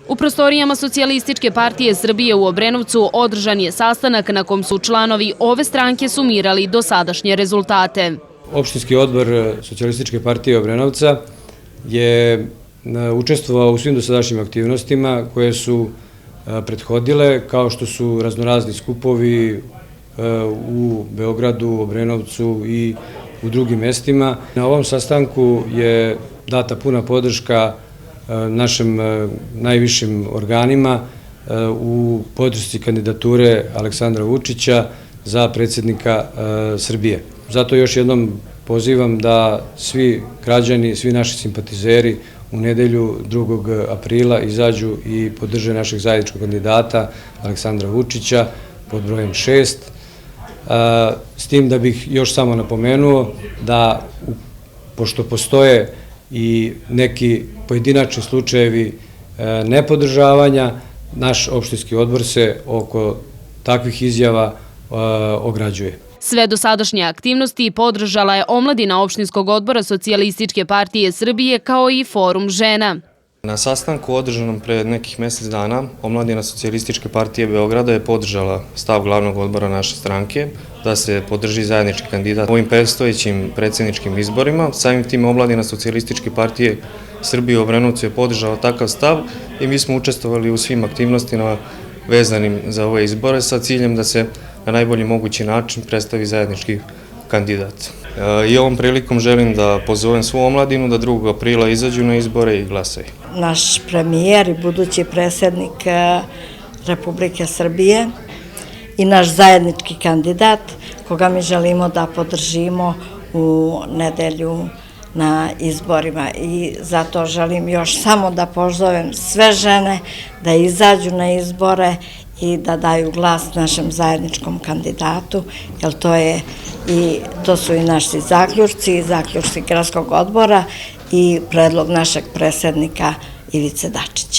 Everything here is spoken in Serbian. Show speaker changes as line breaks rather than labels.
U prostorijama Socijalističke partije Srbije u Obrenovcu održan je sastanak na kom su članovi ove stranke sumirali dosadašnje rezultate.
Opštinski odbor Socijalističke partije Obrenovca je učestvovao u svim dosadašnjim aktivnostima koje su prethodile, kao što su raznorazni skupovi u Beogradu, Obrenovcu i u drugim mestima. Na ovom sastanku je data puna podrška našim najvišim organima u podršci kandidature Aleksandra Vučića za predsjednika Srbije. Zato još jednom pozivam da svi građani, svi naši simpatizeri u nedelju 2. aprila izađu i podrže našeg zajedničkog kandidata Aleksandra Vučića pod brojem 6. S tim da bih još samo napomenuo da, pošto postoje i neki pojedinačni slučajevi nepodržavanja, naš opštinski odbor se oko takvih izjava ograđuje.
Sve dosadašnje aktivnosti podržala je omladina opštinskog odbora Socijalističke partije Srbije kao i Forum žena.
Na sastanku održanom pre nekih mesec dana omladina Socijalističke partije Beograda je podržala stav glavnog odbora naše stranke da se podrži zajednički kandidat u ovim predstojećim predsjedničkim izborima. Samim tim omladina Socijalističke partije Srbije u Obrenovcu je podržala takav stav i mi smo učestvovali u svim aktivnostima vezanim za ove izbore sa ciljem da se na najbolji mogući način predstavi zajednički kandidat. I ovom prilikom želim da pozovem svu omladinu da 2. aprila izađu na izbore i glasaju.
Naš premijer i budući predsjednik Republike Srbije i naš zajednički kandidat koga mi želimo da podržimo u nedelju na izborima i zato želim još samo da pozovem sve žene da izađu na izbore i da daju glas našem zajedničkom kandidatu, jer to su i naši zaključci gradskog odbora i predlog našeg predsjednika Ivice Dačića.